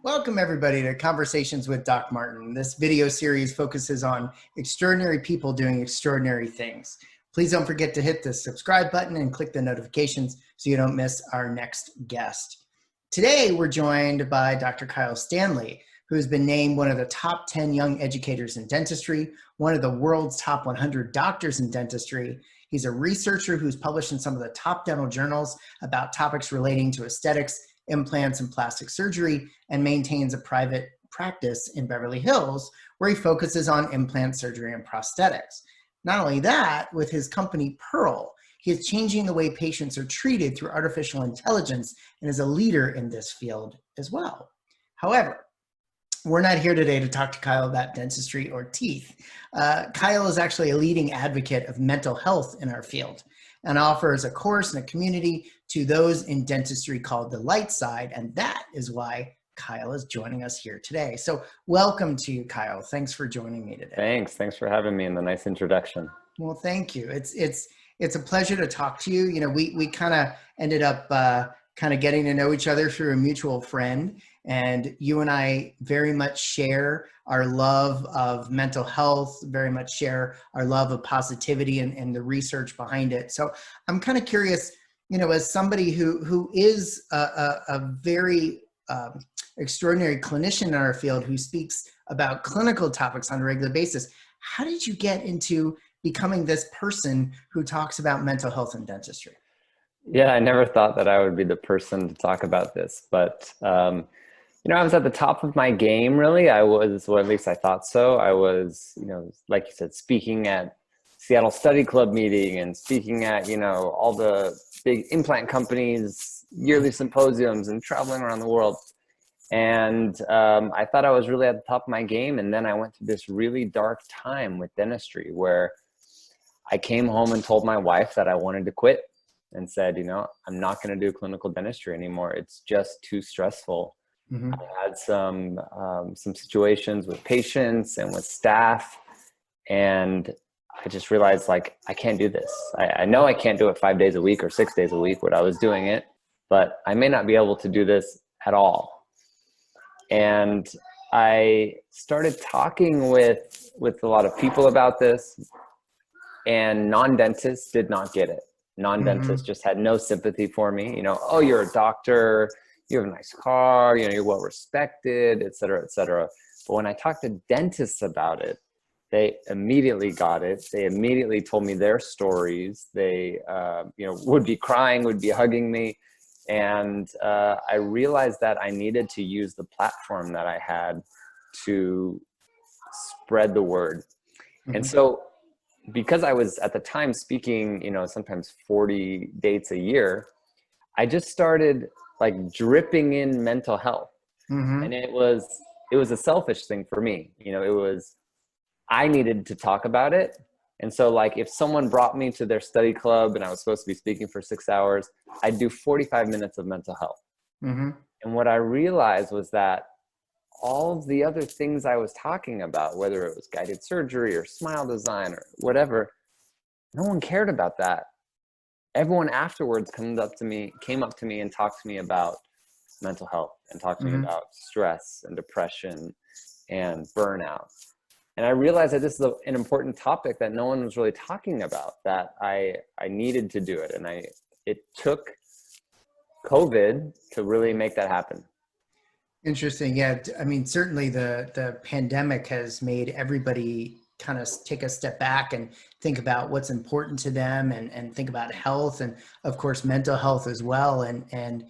Welcome everybody to Conversations with Doc Martin. This video series focuses on extraordinary people doing extraordinary things. Please don't forget to hit the subscribe button and click the notifications so you don't miss our next guest. Today we're joined by Dr. Kyle Stanley, who has been named one of the top 10 young educators in dentistry, one of the world's top 100 doctors in dentistry. He's a researcher who's published in some of the top dental journals about topics relating to aesthetics, implants, and plastic surgery, and maintains a private practice in Beverly Hills where he focuses on implant surgery and prosthetics. Not only that, with his company Pearl, he is changing the way patients are treated through artificial intelligence and is a leader in this field as well. However, we're not here today to talk to Kyle about dentistry or teeth. Kyle is actually a leading advocate of mental health in our field and offers a course and a community to those in dentistry called the Lightside, and that is why Kyle is joining us here today. So welcome to you, Kyle. Thanks for joining me today. Thanks for having me and the nice introduction. Well, thank you. It's a pleasure to talk to you. You know, we kind of ended up kind of getting to know each other through a mutual friend, and you and I very much share our love of mental health, very much share our love of positivity and the research behind it. So I'm kind of curious, you know, as somebody who is a very extraordinary clinician in our field who speaks about clinical topics on a regular basis, how did you get into becoming this person who talks about mental health in dentistry? Yeah, I never thought that I would be the person to talk about this, but you know, I was at the top of my game, really. I was, or at least I thought so. I was, you know, like you said, speaking at Seattle Study Club meeting and speaking at, you know, all the big implant companies' yearly symposiums and traveling around the world. And I thought I was really at the top of my game. And then I went through this really dark time with dentistry where I came home and told my wife that I wanted to quit and said, you know, I'm not going to do clinical dentistry anymore. It's just too stressful. Mm-hmm. I had some situations with patients and with staff, and I just realized, like, I can't do this. I know I can't do it 5 days a week or 6 days a week when I was doing it, but I may not be able to do this at all. And I started talking with a lot of people about this, and non-dentists did not get it. Non-dentists just had no sympathy for me. You know, oh, you're a doctor, you have a nice car, you know, you're well respected, et cetera, et cetera. But when I talked to dentists about it, they immediately got it. They immediately told me their stories. They, you know, would be crying, would be hugging me. And I realized that I needed to use the platform that I had to spread the word. And so, because I was at the time speaking, you know, sometimes 40 dates a year, I just started like dripping in mental health. And it was a selfish thing for me. You know, I needed to talk about it. And so, like, if someone brought me to their study club and I was supposed to be speaking for 6 hours, I'd do 45 minutes of mental health. And what I realized was that all of the other things I was talking about, whether it was guided surgery or smile design or whatever, no one cared about that. Everyone afterwards came up to me and talked to me about mental health and talked to me about stress and depression and burnout. And I realized that this is an important topic that no one was really talking about, that I needed to do it. And it took COVID to really make that happen. Interesting. Yeah. I mean, certainly the pandemic has made everybody kind of take a step back and think about what's important to them and think about health and, of course, mental health as well. And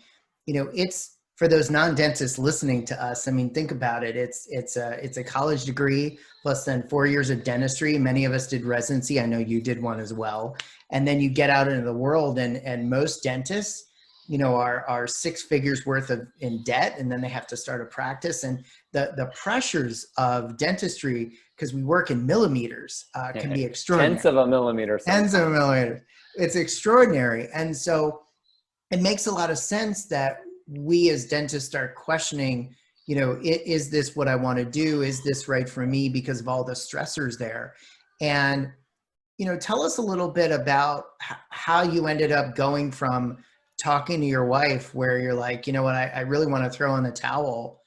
you know, it's for those non-dentists listening to us. I mean, think about it. It's a college degree plus then 4 years of dentistry. Many of us did residency. I know you did one as well. And then you get out into the world and most dentists, you know, are 6 figures worth in debt, and then they have to start a practice. And the pressures of dentistry, because we work in millimeters, can be extraordinary. Tenths of a millimeter. Tens of a millimeter. It's extraordinary. And so it makes a lot of sense that we as dentists start questioning, you know, is this what I want to do? Is this right for me because of all the stressors there? And, you know, tell us a little bit about how you ended up going from talking to your wife where you're like, you know what, I really want to throw in the towel,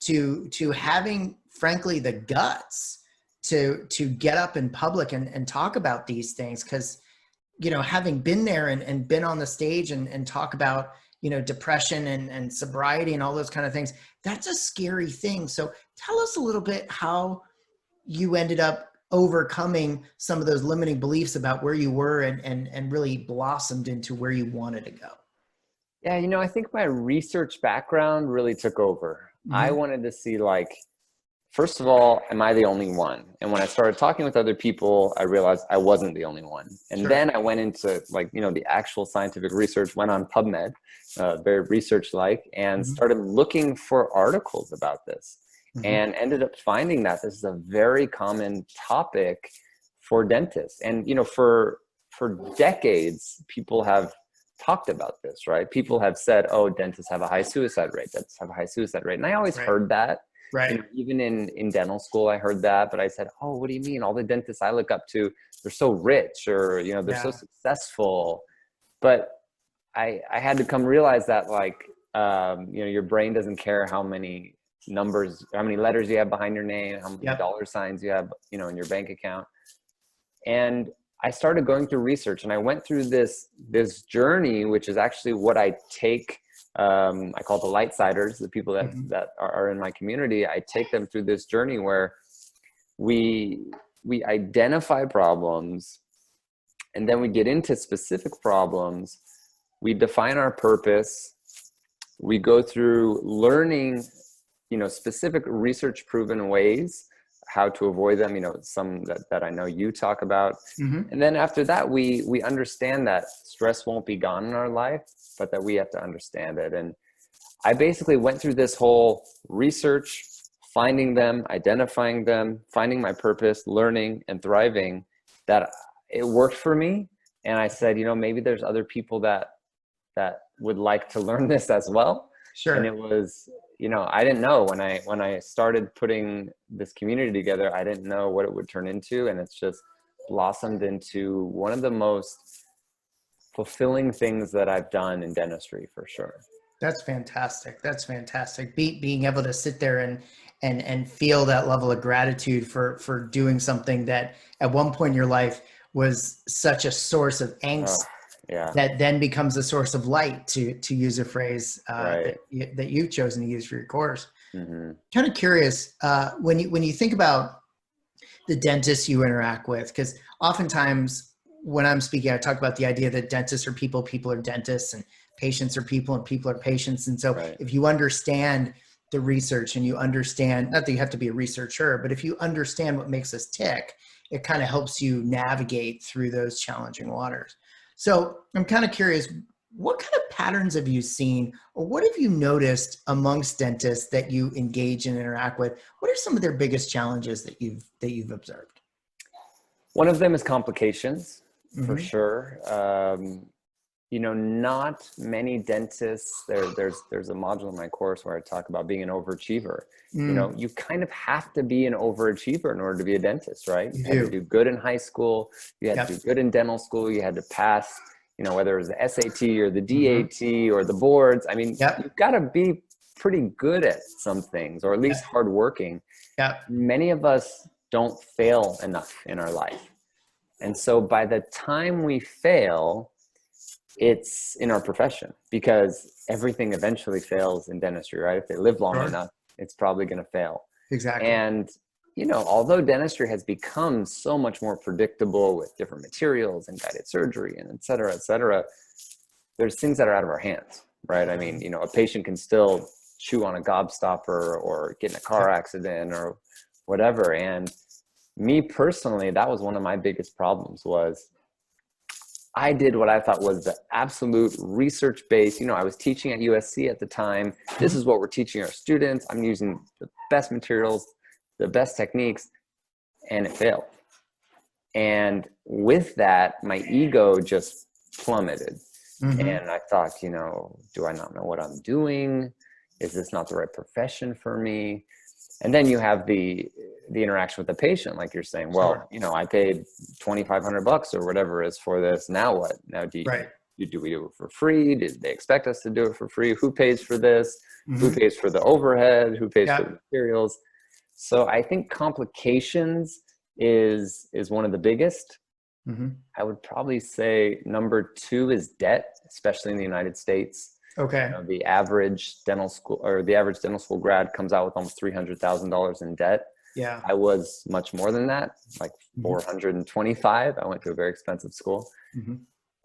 to having, frankly, the guts to get up in public and talk about these things. Because, you know, having been there and been on the stage and talk about, you know, depression and sobriety and all those kind of things, that's a scary thing. So tell us a little bit how you ended up overcoming some of those limiting beliefs about where you were and really blossomed into where you wanted to go. Yeah, you know, I think my research background really took over. I wanted to see, like, first of all, am I the only one? And when I started talking with other people, I realized I wasn't the only one. And then I went into, like, you know, the actual scientific research, went on PubMed, very research-like, and started looking for articles about this, and ended up finding that this is a very common topic for dentists. And, you know, for decades, people have talked about this, right? People have said, oh, dentists have a high suicide rate. Dentists have a high suicide rate. And I always heard that. You know, even in dental school, I heard that, but I said, oh, what do you mean? All the dentists I look up to, they're so rich, or, you know, they're so successful. But I had to come realize that, like, you know, your brain doesn't care how many numbers, how many letters you have behind your name, how many dollar signs you have, you know, in your bank account. And I started going through research, and I went through this journey, which is actually what I take. I call the Lightsiders, the people that are in my community. I take them through this journey where we identify problems, and then we get into specific problems. We define our purpose. We go through learning, you know, specific research proven ways how to avoid them, you know, some that I know you talk about. And then after that, we understand that stress won't be gone in our life, but that we have to understand it. And I basically went through this whole research, finding them, identifying them, finding my purpose, learning and thriving, that it worked for me. And I said, you know, maybe there's other people that would like to learn this as well. And it was, you know, I didn't know when I started putting this community together, I didn't know what it would turn into. And it's just blossomed into one of the most fulfilling things that I've done in dentistry, for sure. That's fantastic. That's fantastic. Being able to sit there and feel that level of gratitude for doing something that at one point in your life was such a source of angst. That then becomes a source of light, to use a phrase that you've chosen to use for your course. Kind of curious, when you think about the dentists you interact with, because oftentimes when I'm speaking, I talk about the idea that dentists are people, people are dentists, and patients are people, and people are patients. And so if you understand the research, and you understand, not that you have to be a researcher, but if you understand what makes us tick, it kind of helps you navigate through those challenging waters. So I'm kind of curious, what kind of patterns have you seen, or what have you noticed amongst dentists that you engage and interact with? What are some of their biggest challenges that you've observed? One of them is complications, for sure. You know, not many dentists, there's a module in my course where I talk about being an overachiever. You know, you kind of have to be an overachiever in order to be a dentist, right? You had to do good in high school. You had to do good in dental school. You had to pass, you know, whether it was the SAT or the DAT or the boards. I mean, you've got to be pretty good at some things, or at least hardworking. Many of us don't fail enough in our life. And so by the time we fail, it's in our profession, because everything eventually fails in dentistry, right? If they live long enough, it's probably going to fail. And, you know, although dentistry has become so much more predictable with different materials and guided surgery and et cetera, there's things that are out of our hands, right? I mean, you know, a patient can still chew on a gobstopper or get in a car accident or whatever. And me personally, that was one of my biggest problems. Was I did what I thought was the absolute research-based, you know, I was teaching at USC at the time. This is what we're teaching our students. I'm using the best materials, the best techniques, and it failed. And with that, my ego just plummeted. And I thought, you know, do I not know what I'm doing? Is this not the right profession for me? And then you have the interaction with the patient, like you're saying, well, you know, I paid $2,500 or whatever it is for this. Now what? Now do Do we do it for free? Did they expect us to do it for free? Who pays for this? Who Mm-hmm. pays for the overhead? Who pays for Yeah. the materials? So I think complications is one of the biggest. Mm-hmm. I would probably say number 2 is debt, especially in the United States. Okay. You know, the average dental school grad comes out with almost $300,000 in debt. Yeah. I was much more than that, like Mm-hmm. 425. I went to a very expensive school. Mm-hmm.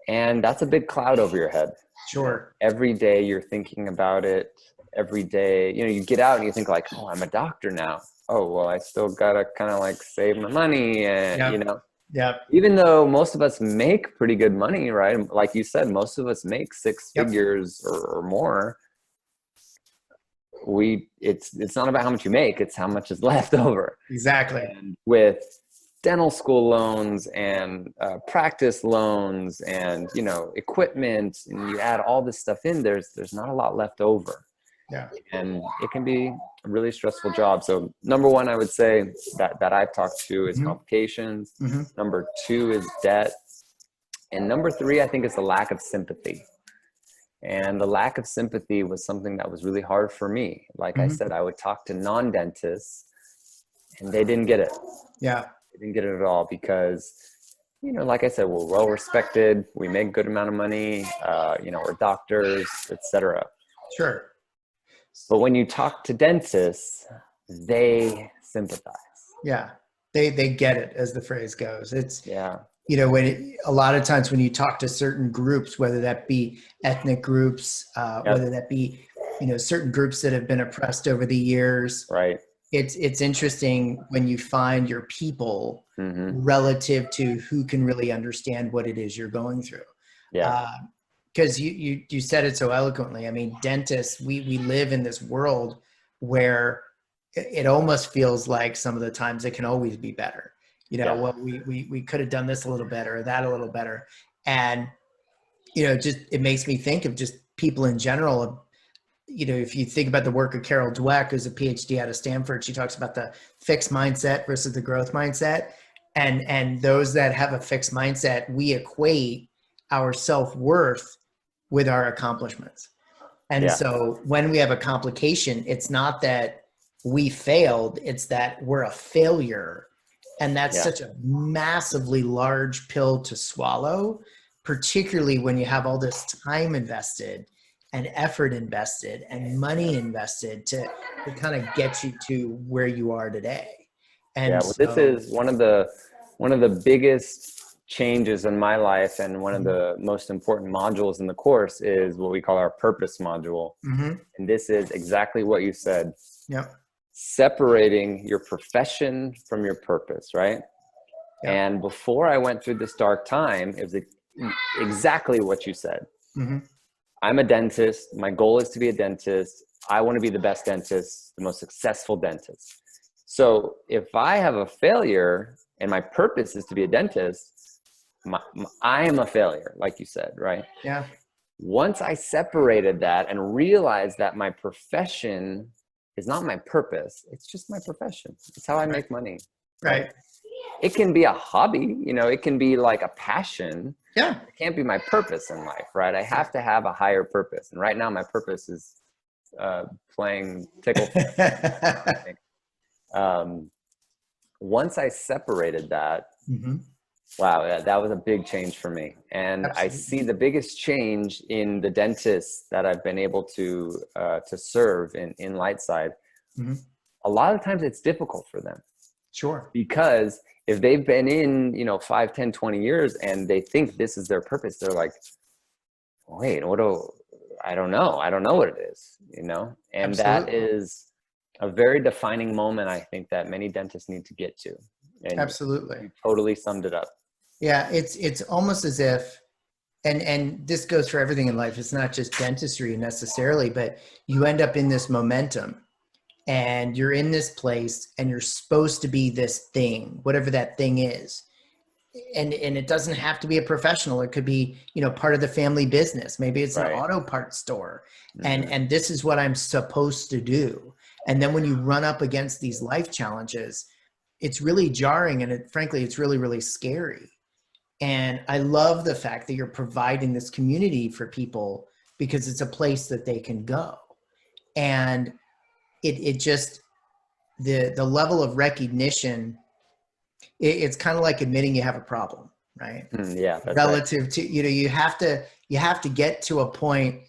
And that's a big cloud over your head. Sure. Every day you're thinking about it. Every day, you know, you get out and you think like, oh, I'm a doctor now. Oh, well, I still gotta kind of like save my money. And, Yep. you know, Yep. even though most of us make pretty good money, right? Like you said, most of us make 6 Yep. figures or more. It's not about how much you make, it's how much is left over. Exactly. And with dental school loans and practice loans and, you know, equipment, and you add all this stuff in, there's not a lot left over. Yeah. And it can be a really stressful job. So number 1, I would say that I've talked to is Mm-hmm. complications. Mm-hmm. Number 2 is debt. And number 3, I think, is the lack of sympathy. And the lack of sympathy was something that was really hard for me. Like I Mm-hmm. said, I would talk to non-dentists and they didn't get it. Yeah. They didn't get it at all because, you know, like I said, we're well respected. We make a good amount of money. You know, we're doctors, etc. Sure. But when you talk to dentists, they sympathize. Yeah. They get it, as the phrase goes. It's, Yeah. you know, a lot of times when you talk to certain groups, whether that be ethnic groups, Yep. whether that be, you know, certain groups that have been oppressed over the years, Right. it's interesting when you find your people Mm-hmm. relative to who can really understand what it is you're going through. Yeah. Because you said it so eloquently. I mean, dentists, we live in this world where it almost feels like some of the times it can always be better. You know, Yeah. well, we could have done this a little better, or that a little better. And, you know, just, it makes me think of just people in general. You know, if you think about the work of Carol Dweck, who's a PhD out of Stanford, she talks about the fixed mindset versus the growth mindset. And those that have a fixed mindset, we equate our self-worth with our accomplishments. And Yeah. so when we have a complication, it's not that we failed, it's that we're a failure. And that's Yeah. such a massively large pill to swallow, particularly when you have all this time invested and effort invested and money invested to kind of get you to where you are today. And Yeah, well, this is one of the biggest changes in my life, and one of the most important modules in the course is what we call our purpose module. Mm-hmm. And this is exactly what you said. Yep. Separating your profession from your purpose, right? Yep. And before I went through this dark time, it was exactly what you said. Mm-hmm. I'm a dentist. My goal is to be a dentist. I want to be the best dentist, the most successful dentist. So if I have a failure and my purpose is to be a dentist, I am a failure, like you said, right? Yeah. Once I separated that and realized that my profession is not my purpose, it's just my profession. It's how I make money. Right. It can be a hobby, you know, it can be like a passion. Yeah. It can't be my purpose in life, right? I have to have a higher purpose. And right now my purpose is playing tickle. Once I separated that, Mm-hmm. wow, that was a big change for me. And Absolutely. I see the biggest change in the dentists that I've been able to serve in Lightside. Mm-hmm. A lot of times it's difficult for them. Sure. Because if they've been in, you know, 5, 10, 20 years and they think this is their purpose, they're like, wait, I don't know. I don't know what it is, you know? And Absolutely. that is a very defining moment, I think, that many dentists need to get to. And Absolutely. you totally summed it up. Yeah. It's almost as if, and this goes for everything in life. It's not just dentistry necessarily, but you end up in this momentum. And you're in this place and you're supposed to be this thing, whatever that thing is. And it doesn't have to be a professional. It could be, you know, part of the family business. Maybe it's Right. an auto parts store. Mm-hmm. And this is what I'm supposed to do. And then when you run up against these life challenges, it's really jarring. And frankly, it's really, really scary. And I love the fact that you're providing this community for people because it's a place that they can go. And it just, the level of recognition, it's kind of like admitting you have a problem, right? Yeah, that's right. Relative to, you have to get to a point.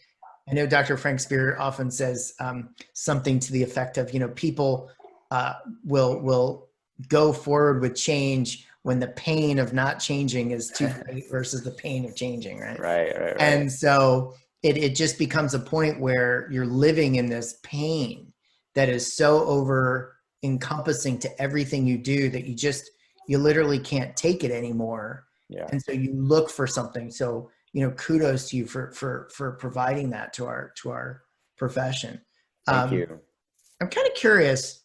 I know Dr. Frank Spear often says something to the effect of, people will go forward with change when the pain of not changing is too great versus the pain of changing, right? Right. And so it just becomes a point where you're living in this pain that is so over encompassing to everything you do that you literally can't take it anymore. Yeah. And so you look for something. So, kudos to you for providing that to our profession. Thank you. I'm kind of curious,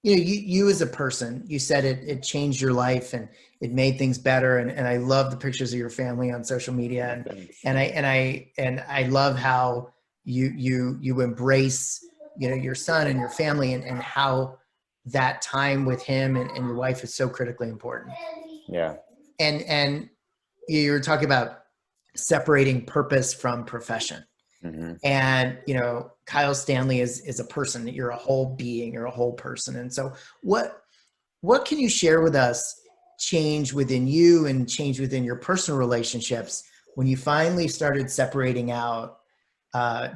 you as a person, you said it changed your life and it made things better. And I love the pictures of your family on social media. And I love how you embrace, your son and your family and how that time with him and your wife is so critically important. Yeah. And you were talking about separating purpose from profession. Mm-hmm. And, Kyle Stanley is a person. You're a whole being, you're a whole person. And so what can you share with us change within you and change within your personal relationships when you finally started separating out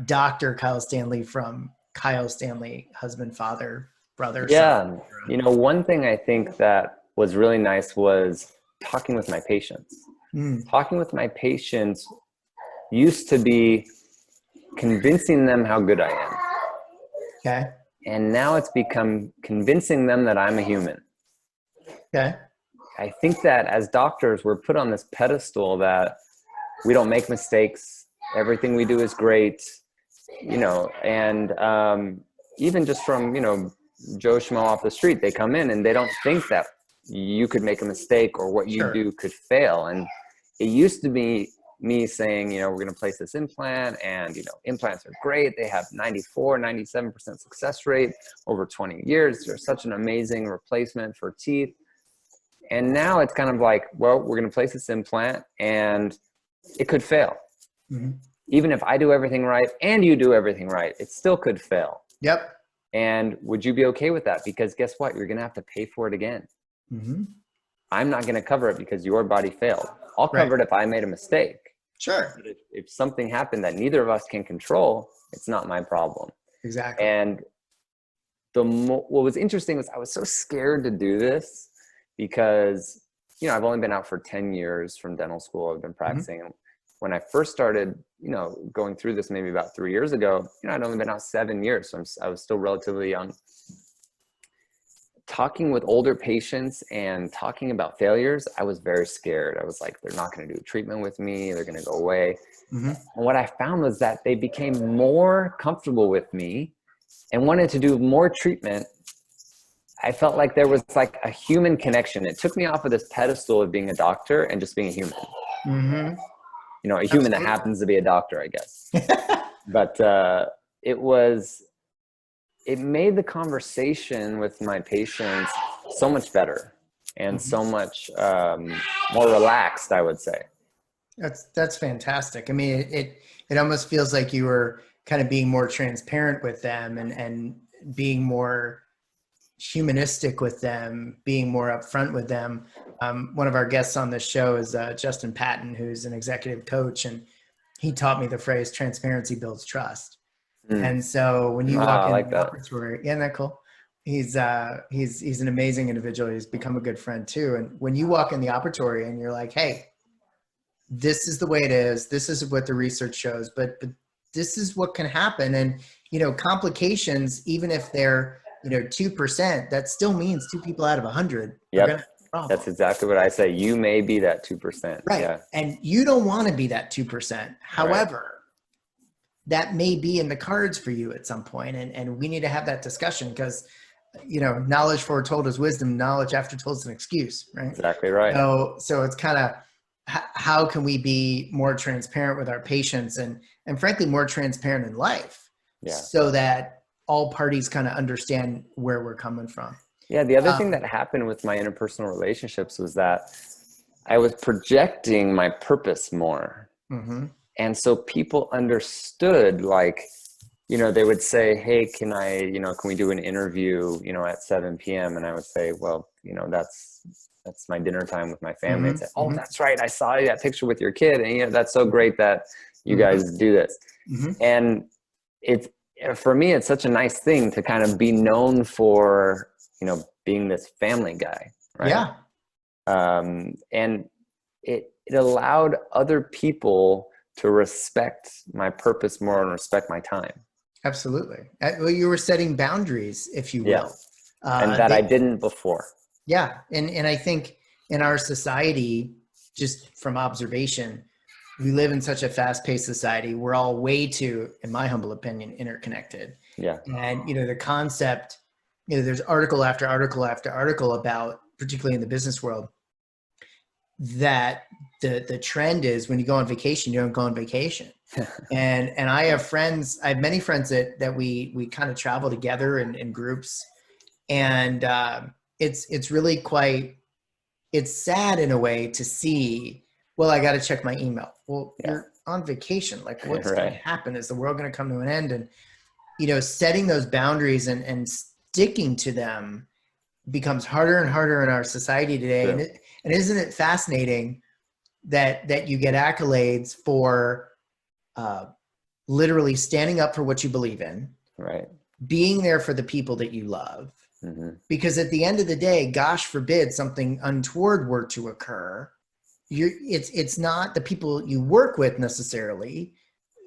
Dr. Kyle Stanley from Kyle Stanley, husband, father, brother? Yeah. Son? One thing I think that was really nice was talking with my patients. Talking with my patients used to be convincing them how good I am. Okay. And now it's become convincing them that I'm a human. Okay. I think that as doctors, we're put on this pedestal that we don't make mistakes. Everything we do is great, and even just from, Joe Schmo off the street, they come in and they don't think that you could make a mistake or what you do could fail. And it used to be me saying, we're going to place this implant and, implants are great. They have 94, 97% success rate over 20 years. They're such an amazing replacement for teeth. And now it's kind of like, well, we're going to place this implant and it could fail. Mm-hmm. Even if I do everything right and you do everything right, it still could fail. Yep. And would you be okay with that? Because guess what? You're going to have to pay for it again. Mm-hmm. I'm not going to cover it because your body failed. I'll cover it if I made a mistake. Sure. But if something happened that neither of us can control, it's not my problem. Exactly. And what was interesting was I was so scared to do this because, I've only been out for 10 years from dental school. I've been practicing. Mm-hmm. When I first started, going through this maybe about 3 years ago, I'd only been out 7 years. So I was still relatively young. Talking with older patients and talking about failures, I was very scared. I was like, they're not going to do treatment with me. They're going to go away. Mm-hmm. And what I found was that they became more comfortable with me and wanted to do more treatment. I felt like there was like a human connection. It took me off of this pedestal of being a doctor and just being a human. Mm-hmm. A human that happens to be a doctor, I guess. But it made the conversation with my patients so much better and so much more relaxed, I would say. That's fantastic. I mean, it almost feels like you were kind of being more transparent with them and being more humanistic with them, being more upfront with them. One of our guests on this show is Justin Patton, who's an executive coach, and he taught me the phrase "transparency builds trust." And so when you walk in the operatory, isn't that cool? He's an amazing individual. He's become a good friend too. And when you walk in the operatory and you're like, hey, this is the way it is. This is what the research shows, but this is what can happen. And, complications, even if they're, 2%, that still means 2 people out of 100. Yep. That's exactly what I say. You may be that 2%. Right. Yeah. And you don't want to be that 2%. However, that may be in the cards for you at some point. And we need to have that discussion because, knowledge foretold is wisdom. Knowledge after told is an excuse, right? Exactly right. So it's kind of how can we be more transparent with our patients and frankly, more transparent in life so that all parties kind of understand where we're coming from. Yeah. The other thing that happened with my interpersonal relationships was that I was projecting my purpose more. Mm-hmm. And so people understood, like, you know, they would say, hey, can we do an interview, at 7 p.m. And I would say, well, that's my dinner time with my family. And say, oh, Mm-hmm. that's right. I saw that picture with your kid. And, that's so great that you Mm-hmm. guys do this. Mm-hmm. And for me, it's such a nice thing to kind of be known for, being this family guy. Right. Yeah. And it allowed other people to respect my purpose more and respect my time. Absolutely. Well, you were setting boundaries, if you will. Yes. And that I didn't before. Yeah. And I think in our society, just from observation, we live in such a fast-paced society. We're all way too, in my humble opinion, interconnected. Yeah. And, the concept, there's article after article after article about, particularly in the business world, that the trend is when you go on vacation, you don't go on vacation. And I have many friends that we kind of travel together in groups. And it's really it's sad in a way to see, well, I got to check my email. Well, you're on vacation. Like, what's Right. going to happen? Is the world going to come to an end? And, setting those boundaries and sticking to them becomes harder and harder in our society today. True. And isn't it fascinating that you get accolades for literally standing up for what you believe in, right, being there for the people that you love, mm-hmm. because at the end of the day, gosh forbid something untoward were to occur, it's not the people you work with necessarily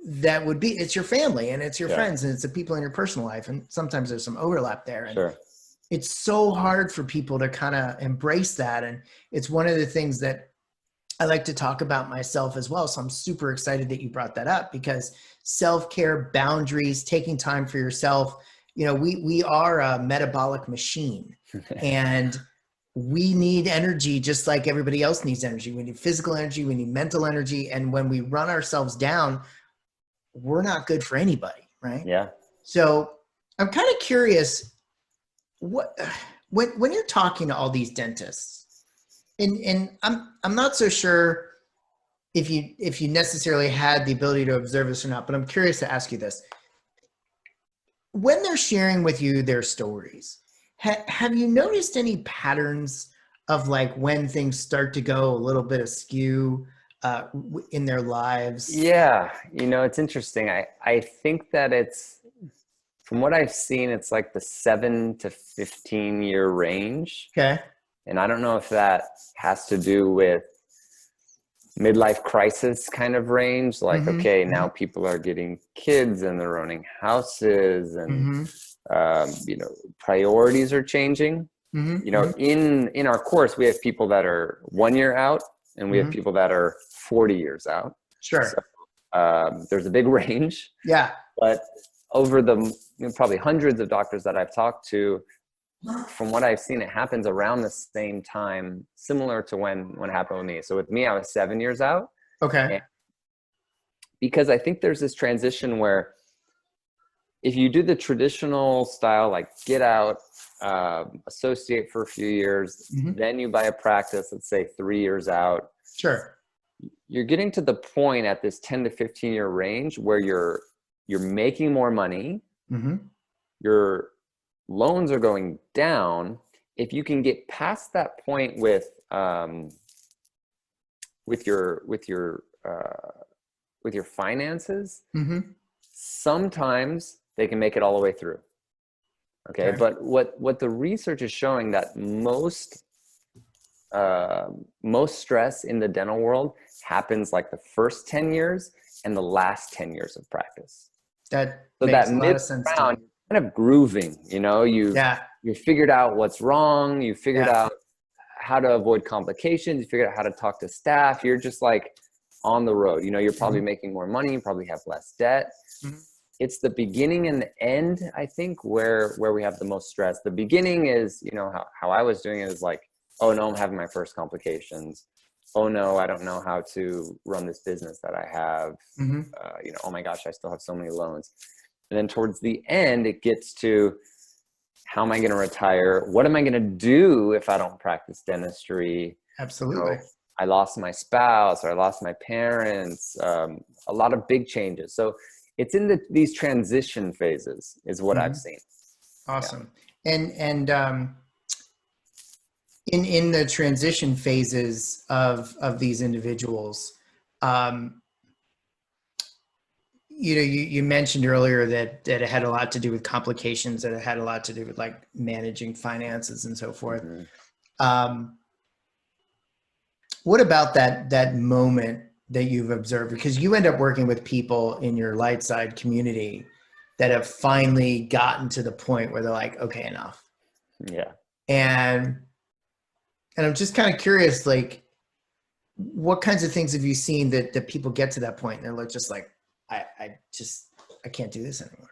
that would be, it's your family and it's your friends and it's the people in your personal life. And sometimes there's some overlap there. And sure. It's so hard for people to kind of embrace that. And it's one of the things that I like to talk about myself as well. So I'm super excited that you brought that up, because self-care, boundaries, taking time for yourself, we are a metabolic machine and we need energy just like everybody else needs energy. We need physical energy, we need mental energy. And when we run ourselves down, we're not good for anybody, right? Yeah. So I'm kind of curious, when you're talking to all these dentists, and I'm not so sure if you necessarily had the ability to observe this or not, but I'm curious to ask you this. When they're sharing with you their stories, have you noticed any patterns of like when things start to go a little bit askew in their lives? Yeah. It's interesting. I think that from what I've seen, it's like the 7 to 15 year range. Okay. And I don't know if that has to do with midlife crisis kind of range. Like, Mm-hmm. okay, now people are getting kids and they're owning houses and, priorities are changing. Mm-hmm. In our course, we have people that are 1 year out and we have people that are 40 years out. Sure. So, there's a big range. Yeah. But over the probably hundreds of doctors that I've talked to, from what I've seen, it happens around the same time, similar to when it happened with me. So with me, I was 7 years out. Okay. Because I think there's this transition where if you do the traditional style, like get out, associate for a few years, then you buy a practice, let's say 3 years out. Sure. You're getting to the point at this 10 to 15 year range where you're making more money. Your loans are going down. If you can get past that point with your finances, sometimes they can make it all the way through. Okay. But what the research is showing, that most stress in the dental world happens like the first 10 years and the last 10 years of practice. That so makes that a lot of sense round, kind of grooving, you figured out what's wrong. You figured out how to avoid complications. You figured out how to talk to staff. You're just like on the road. You're probably making more money. You probably have less debt. It's the beginning and the end, I think, where we have the most stress. The beginning is, how I was doing it is like, oh no, I'm having my first complications. Oh no, I don't know how to run this business that I have. Oh my gosh, I still have so many loans. And then towards the end, it gets to, how am I going to retire? What am I going to do if I don't practice dentistry? Absolutely. I lost my spouse, or I lost my parents, a lot of big changes. So it's in these transition phases is what I've seen. Awesome. And in the transition phases of these individuals, you mentioned earlier that it had a lot to do with complications, that it had a lot to do with like managing finances and so forth. What about that moment that you've observed? Because you end up working with people in your Lightside community that have finally gotten to the point where they're like, okay, enough. Yeah. And I'm just kind of curious, like, what kinds of things have you seen that people get to that point and they're just like, I can't do this anymore?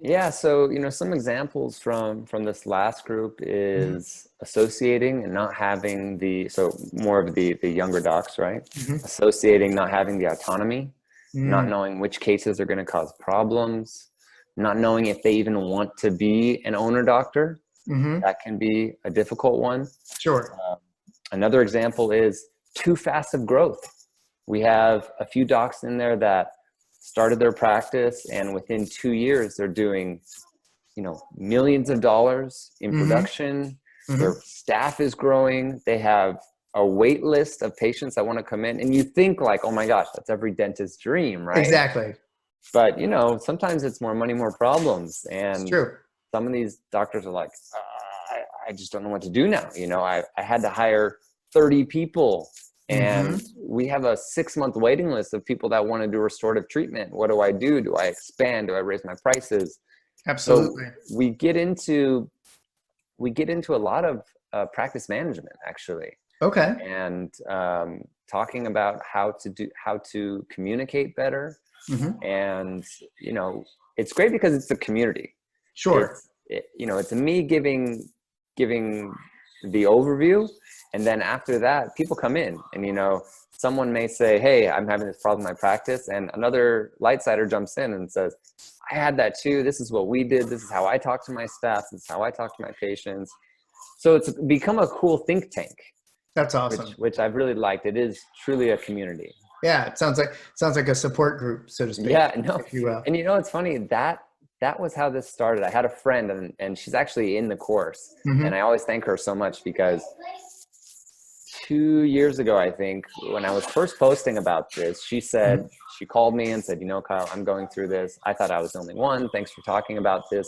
Yeah. So, some examples from this last group is associating and not having so more of the younger docs, right? Associating, not having the autonomy, not knowing which cases are going to cause problems, not knowing if they even want to be an owner doctor. That can be a difficult one. Sure. Another example is too fast of growth. We have a few docs in there that started their practice, and within 2 years, they're doing, millions of dollars in production. Their staff is growing. They have a wait list of patients that want to come in, and you think like, oh my gosh, that's every dentist's dream, right? Exactly. But sometimes it's more money, more problems. And it's true. Some of these doctors are like, I just don't know what to do now. I had to hire 30 people, and we have a 6-month waiting list of people that want to do restorative treatment. What do I do? Do I expand? Do I raise my prices? Absolutely. So we get into a lot of practice management, actually. Okay. And talking about how to communicate better. And it's great because it's a community. Sure. It's me giving the overview, and then after that, people come in, and someone may say, hey, I'm having this problem in my practice, and another Lightsider jumps in and says, I had that too. This is what we did. This is how I talk to my staff. This is how I talk to my patients. So it's become a cool think tank. That's awesome. Which I've really liked. It is truly a community. Yeah, it sounds like a support group, so to speak. Yeah, no. If you will. And it's funny, that was how this started. I had a friend, and she's actually in the course, and I always thank her so much, because 2 years ago, I think, when I was first posting about this, she said, she called me and said, Kyle, I'm going through this. I thought I was the only one. Thanks for talking about this.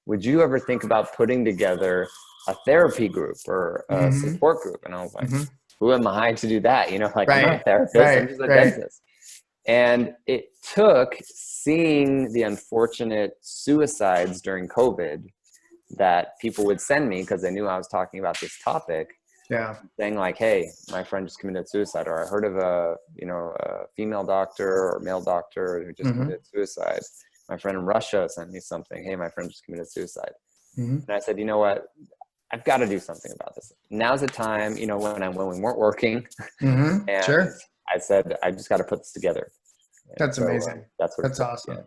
Would you ever think about putting together a therapy group or a support group? And I was like, who am I to do that? I'm not a therapist. I'm just a dentist. And it took seeing the unfortunate suicides during COVID that people would send me, because they knew I was talking about this topic. Yeah. Saying like, hey, my friend just committed suicide, or I heard of a female doctor or male doctor who just committed suicide. My friend in Russia sent me something. Hey, my friend just committed suicide. And I said, you know what? I've got to do something about this. Now's the time, when we weren't working. And sure. I said, I just got to put this together. And that's amazing. That's awesome. Yeah.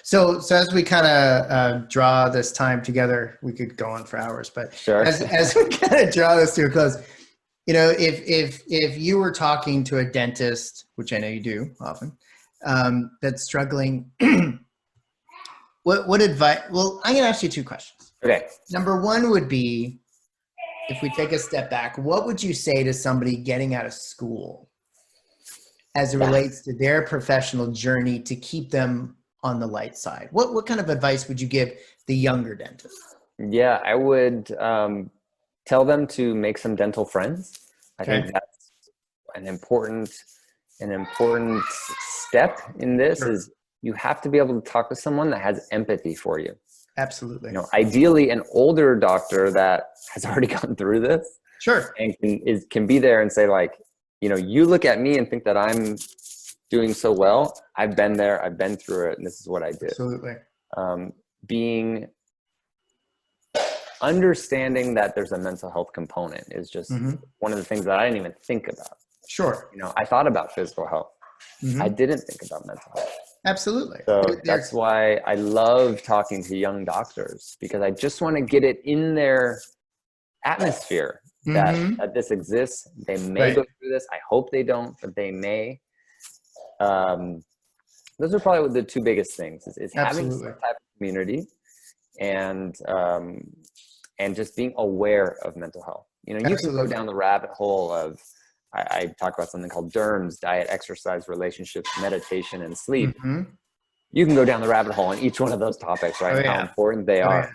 So as we kind of draw this time together, we could go on for hours, but sure. as we kind of draw this to a close, if you were talking to a dentist, which I know you do often, that's struggling, what advice? Well, I'm going to ask you 2 questions. Okay. Number 1 would be, if we take a step back, what would you say to somebody getting out of school as it relates to their professional journey to keep them on the light side? What kind of advice would you give the younger dentist? Yeah, I would tell them to make some dental friends. I think that's an important step in this. Sure. Is you have to be able to talk to someone that has empathy for you. Absolutely. Ideally an older doctor that has already gone through this. Sure. And can be there and say like, you look at me and think that I'm doing so well. I've been there, I've been through it, and this is what I did. Absolutely. Understanding that there's a mental health component is just one of the things that I didn't even think about. Sure. I thought about physical health. I didn't think about mental health. Absolutely. So that's why I love talking to young doctors, because I just want to get it in their atmosphere Mm-hmm. that this exists. They may Right. go through this. I hope they don't, but they may. Those are probably the two biggest things: is having some Absolutely. type of community, and just being aware of mental health. You know, you can go Absolutely. down the rabbit hole of, I talk about something called DERMS: diet, exercise, relationships, meditation, and sleep. Mm-hmm. You can go down the rabbit hole on each one of those topics, right? Oh And how yeah. important they Oh are. yeah.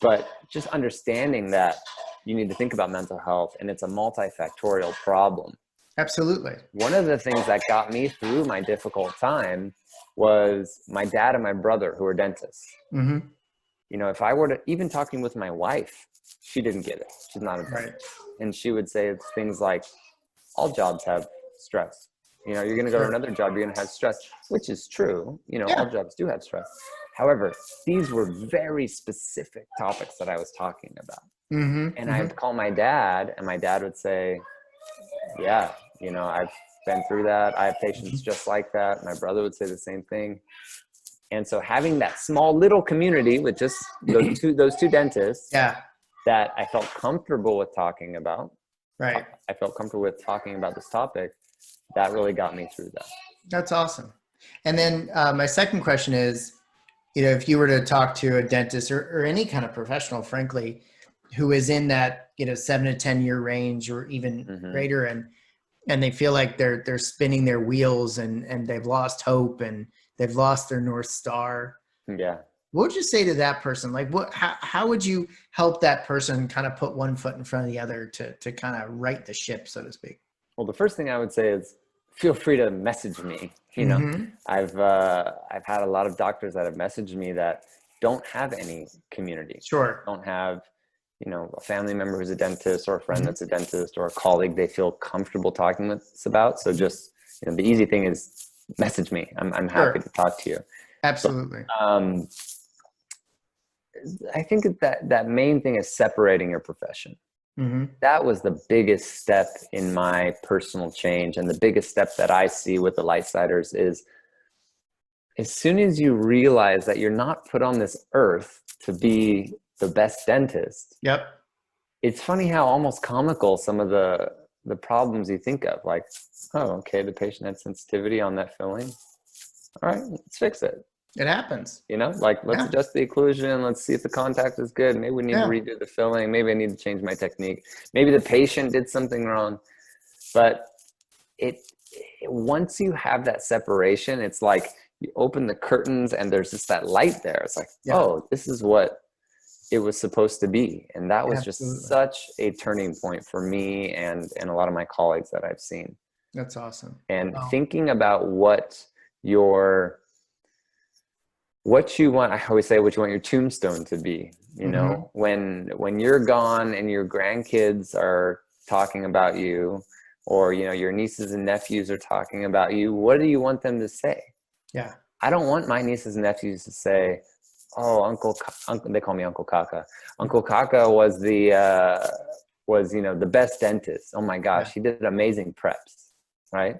But just understanding that you need to think about mental health, and it's a multifactorial problem. Absolutely. One of the things that got me through my difficult time was my dad and my brother, who are dentists. Mm-hmm. You know, if I were to, even talking with my wife, she didn't get it. She's not a Right. dentist. And she would say things like, all jobs have stress. You know, you're going to go to Sure. another job, you're going to have stress, which is true. You know, all Yeah. jobs do have stress. However, these were very specific topics that I was talking about. Mm-hmm. And Mm-hmm. I'd call my dad, and my dad would say, yeah, you know, I've been through that. I have patients just like that. My brother would say the same thing. And so having that small little community with just those two dentists Yeah. that I felt comfortable with talking about, Right. I felt comfortable with talking about this topic, that really got me through that. That's awesome. And then my second question is, if you were to talk to a dentist or any kind of professional, frankly, who is in that, 7 to 10 year range or even Mm-hmm. greater, and they feel like they're spinning their wheels and they've lost hope and they've lost their North Star. Yeah. What would you say to that person? Like how would you help that person kind of put one foot in front of the other to kind of right the ship, so to speak? Well, the first thing I would say is feel free to message me. You know, Mm-hmm. I've had a lot of doctors that have messaged me that don't have any community, Sure. don't have, you know, a family member who's a dentist or a friend Mm-hmm. that's a dentist or a colleague they feel comfortable talking with us about. So just, you know, the easy thing is message me. I'm happy Sure. to talk to you. But Absolutely. I think that main thing is separating your profession. Mm-hmm. That was the biggest step in my personal change, and the biggest step that I see with the Lightsiders is, as soon as you realize that you're not put on this earth to be the best dentist, Yep. it's funny how almost comical some of the problems you think of, like, oh, okay, the patient had sensitivity on that filling. All right, let's fix it. It happens. You know, like, let's Yeah. adjust the occlusion. Let's see if the contact is good. Maybe we need to Yeah. redo the filling. Maybe I need to change my technique. Maybe the patient did something wrong. But once you have that separation, it's like you open the curtains and there's just that light there. It's like, Yeah. oh, this is what it was supposed to be. And that was just Absolutely. such a turning point for me and a lot of my colleagues that I've seen. That's awesome. And Wow. thinking about what you want, I always say what you want your tombstone to be. You know, when you're gone and your grandkids are talking about you, or, you know, your nieces and nephews are talking about you, what do you want them to say? Yeah. I don't want my nieces and nephews to say, oh, Uncle, they call me Uncle Kaka. Uncle Kaka was you know, the best dentist. Oh my gosh, Yeah. he did amazing preps, right?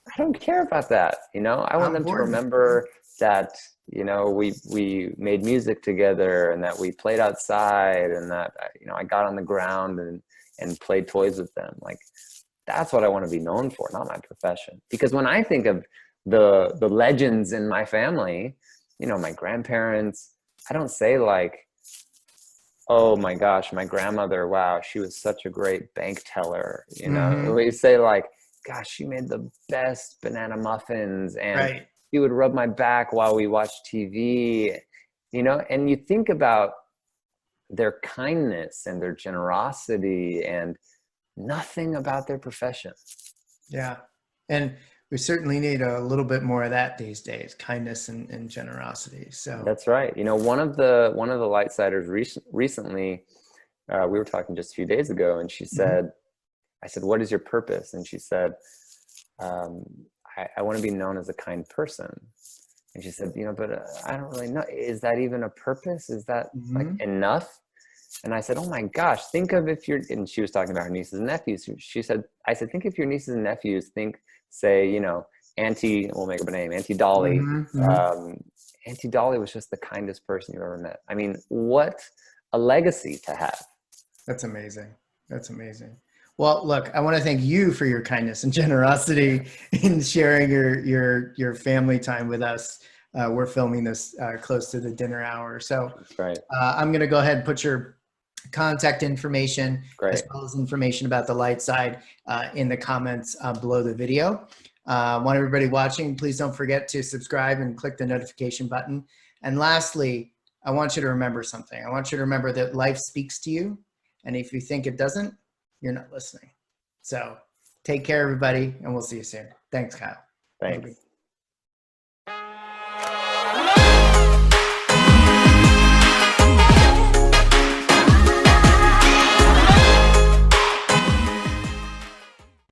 I don't care about that. You know, I want How them to important. remember that, you know, we made music together, and that we played outside, and that, you know, I got on the ground and played toys with them. Like, that's what I want to be known for, not my profession. Because when I think of the legends in my family, you know, my grandparents, I don't say like, oh my gosh, my grandmother, wow, she was such a great bank teller. You know, we say like, gosh, she made the best banana muffins, and Right. she would rub my back while we watched TV, you know. And you think about their kindness and their generosity, and nothing about their profession. Yeah. And we certainly need a little bit more of that these days, kindness and generosity. So, That's right. You know, one of the Lightsiders recently, we were talking just a few days ago, and she said, I said, what is your purpose? And she said, um, I want to be known as a kind person. And she said, you know, but I don't really know. Is that even a purpose? Is that like enough? And I said, oh my gosh, think of if you're, and she was talking about her nieces and nephews. I said, think if your nieces and nephews say, you know, Auntie, we'll make up a name, Auntie Dolly. Auntie Dolly was just the kindest person you ever met. I mean, what a legacy to have. That's amazing. That's amazing. Well, look, I want to thank you for your kindness and generosity in sharing your family time with us. We're filming this close to the dinner hour. So That's right. I'm going to go ahead and put your contact information as Great. well as information about the light side in the comments below the video. I want everybody watching, please don't forget to subscribe and click the notification button. And lastly, I want you to remember something. I want you to remember that life speaks to you. And if you think it doesn't, you're not listening. So take care, everybody, and we'll see you soon. Thanks, Kyle. Thanks.